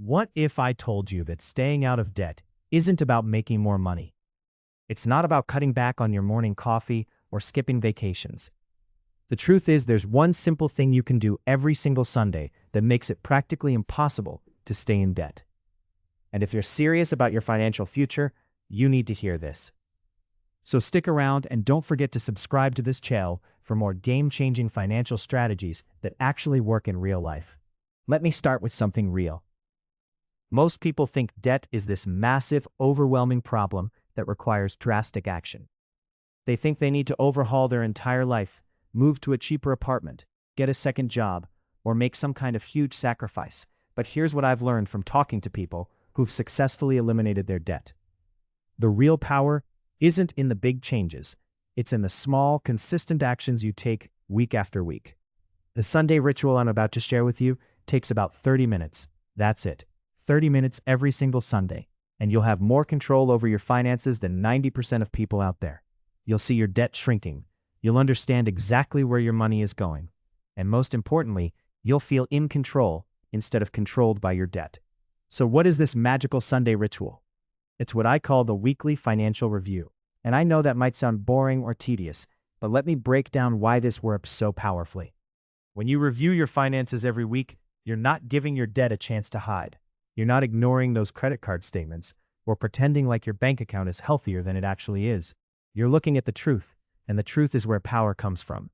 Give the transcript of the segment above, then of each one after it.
What if I told you that staying out of debt isn't about making more money? It's not about cutting back on your morning coffee or skipping vacations. The truth is, there's one simple thing you can do every single Sunday that makes it practically impossible to stay in debt. And if you're serious about your financial future, you need to hear this. So stick around and don't forget to subscribe to this channel for more game-changing financial strategies that actually work in real life. Let me start with something real. Most people think debt is this massive, overwhelming problem that requires drastic action. They think they need to overhaul their entire life, move to a cheaper apartment, get a second job, or make some kind of huge sacrifice. But here's what I've learned from talking to people who've successfully eliminated their debt. The real power isn't in the big changes. It's in the small, consistent actions you take week after week. The Sunday ritual I'm about to share with you takes about 30 minutes. That's it. 30 minutes every single Sunday, and you'll have more control over your finances than 90% of people out there. You'll see your debt shrinking. You'll understand exactly where your money is going. And most importantly, you'll feel in control instead of controlled by your debt. So what is this magical Sunday ritual? It's what I call the weekly financial review. And I know that might sound boring or tedious, but let me break down why this works so powerfully. When you review your finances every week, you're not giving your debt a chance to hide. You're not ignoring those credit card statements or pretending like your bank account is healthier than it actually is. You're looking at the truth, and the truth is where power comes from.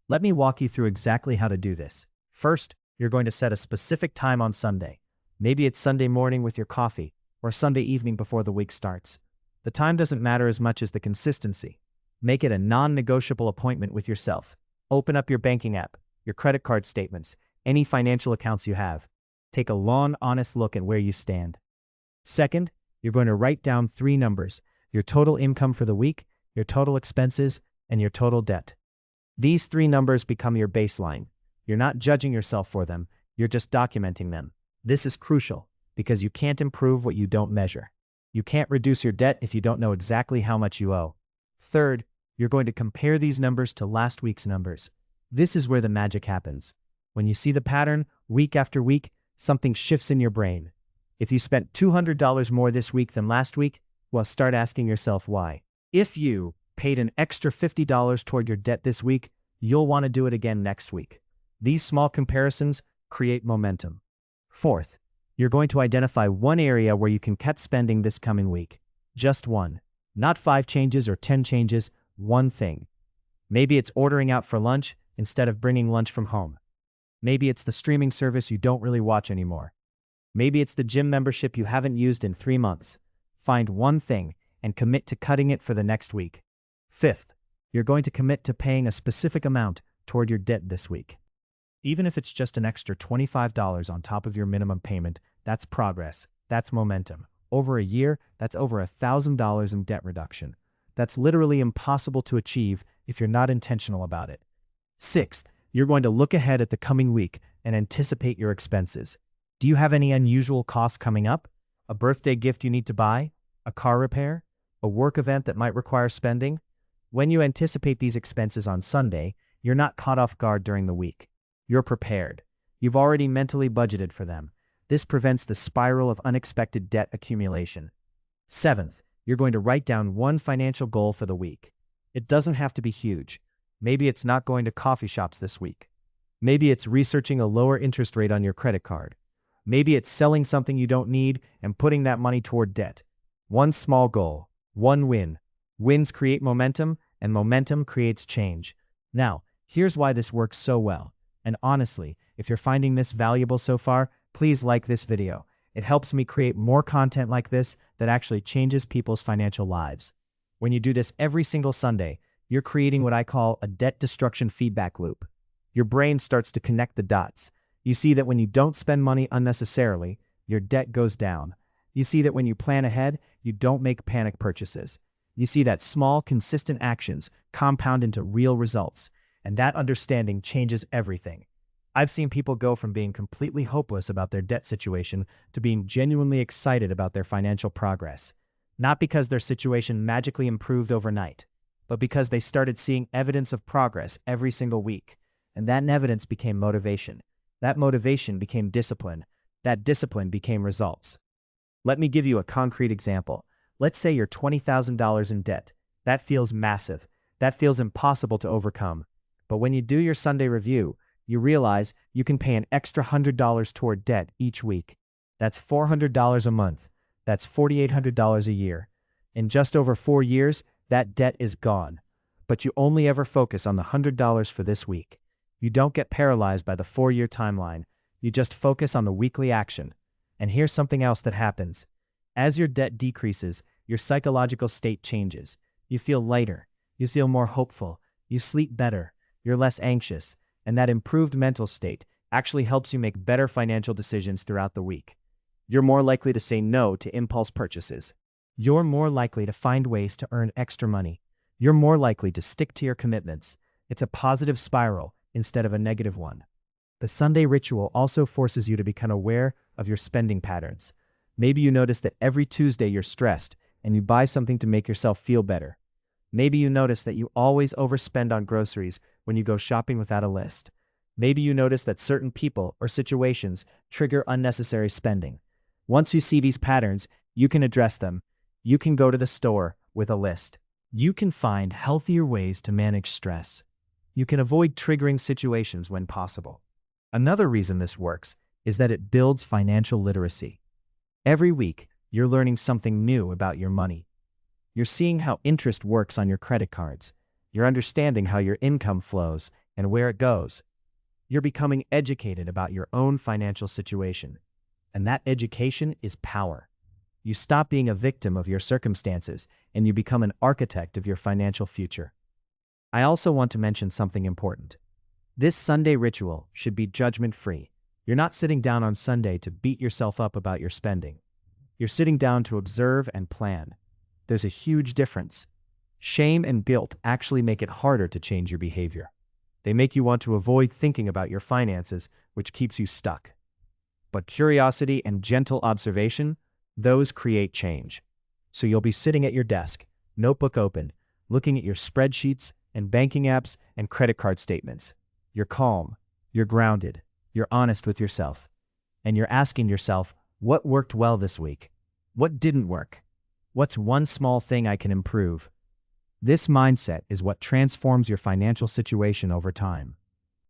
Let me walk you through exactly how to do this. First, you're going to set a specific time on Sunday. Maybe it's Sunday morning with your coffee, or Sunday evening before the week starts. The time doesn't matter as much as the consistency. Make it a non-negotiable appointment with yourself. Open up your banking app, your credit card statements, any financial accounts you have. Take a long, honest look at where you stand. Second, you're going to write down 3 numbers: your total income for the week, your total expenses, and your total debt. These 3 numbers become your baseline. You're not judging yourself for them, you're just documenting them. This is crucial because you can't improve what you don't measure. You can't reduce your debt if you don't know exactly how much you owe. Third, you're going to compare these numbers to last week's numbers. This is where the magic happens. When you see the pattern, week after week, something shifts in your brain. If you spent $200 more this week than last week, well, start asking yourself why. If you paid an extra $50 toward your debt this week, you'll want to do it again next week. These small comparisons create momentum. Fourth, you're going to identify one area where you can cut spending this coming week. Just one. Not 5 changes or 10 changes, one thing. Maybe it's ordering out for lunch instead of bringing lunch from home. Maybe it's the streaming service you don't really watch anymore. Maybe it's the gym membership you haven't used in 3 months. Find one thing and commit to cutting it for the next week. Fifth, you're going to commit to paying a specific amount toward your debt this week. Even if it's just an extra $25 on top of your minimum payment, that's progress. That's momentum. Over a year, that's over $1,000 in debt reduction. That's literally impossible to achieve if you're not intentional about it. Sixth, you're going to look ahead at the coming week and anticipate your expenses. Do you have any unusual costs coming up? A birthday gift you need to buy? A car repair? A work event that might require spending? When you anticipate these expenses on Sunday, you're not caught off guard during the week. You're prepared. You've already mentally budgeted for them. This prevents the spiral of unexpected debt accumulation. Seventh, you're going to write down one financial goal for the week. It doesn't have to be huge. Maybe it's not going to coffee shops this week. Maybe it's researching a lower interest rate on your credit card. Maybe it's selling something you don't need and putting that money toward debt. One small goal, one win. Wins create momentum, and momentum creates change. Now, here's why this works so well. And honestly, if you're finding this valuable so far, please like this video. It helps me create more content like this that actually changes people's financial lives. When you do this every single Sunday, you're creating what I call a debt destruction feedback loop. Your brain starts to connect the dots. You see that when you don't spend money unnecessarily, your debt goes down. You see that when you plan ahead, you don't make panic purchases. You see that small, consistent actions compound into real results, and that understanding changes everything. I've seen people go from being completely hopeless about their debt situation to being genuinely excited about their financial progress. Not because their situation magically improved overnight, but because they started seeing evidence of progress every single week. And that evidence became motivation. That motivation became discipline. That discipline became results. Let me give you a concrete example. Let's say you're $20,000 in debt. That feels massive. That feels impossible to overcome. But when you do your Sunday review, you realize you can pay an extra $100 toward debt each week. That's $400 a month. That's $4,800 a year. In just over 4 years, that debt is gone. But you only ever focus on the $100 for this week. You don't get paralyzed by the 4-year timeline. You just focus on the weekly action. And here's something else that happens. As your debt decreases, your psychological state changes. You feel lighter. You feel more hopeful. You sleep better. You're less anxious. And that improved mental state actually helps you make better financial decisions throughout the week. You're more likely to say no to impulse purchases. You're more likely to find ways to earn extra money. You're more likely to stick to your commitments. It's a positive spiral instead of a negative one. The Sunday ritual also forces you to become aware of your spending patterns. Maybe you notice that every Tuesday you're stressed and you buy something to make yourself feel better. Maybe you notice that you always overspend on groceries when you go shopping without a list. Maybe you notice that certain people or situations trigger unnecessary spending. Once you see these patterns, you can address them. You can go to the store with a list. You can find healthier ways to manage stress. You can avoid triggering situations when possible. Another reason this works is that it builds financial literacy. Every week, you're learning something new about your money. You're seeing how interest works on your credit cards. You're understanding how your income flows and where it goes. You're becoming educated about your own financial situation. And that education is power. You stop being a victim of your circumstances and you become an architect of your financial future. I also want to mention something important. This Sunday ritual should be judgment-free. You're not sitting down on Sunday to beat yourself up about your spending. You're sitting down to observe and plan. There's a huge difference. Shame and guilt actually make it harder to change your behavior. They make you want to avoid thinking about your finances, which keeps you stuck. But curiosity and gentle observation, those create change. So you'll be sitting at your desk, notebook open, looking at your spreadsheets and banking apps and credit card statements. You're calm, you're grounded, you're honest with yourself. And you're asking yourself, what worked well this week? What didn't work? What's one small thing I can improve? This mindset is what transforms your financial situation over time.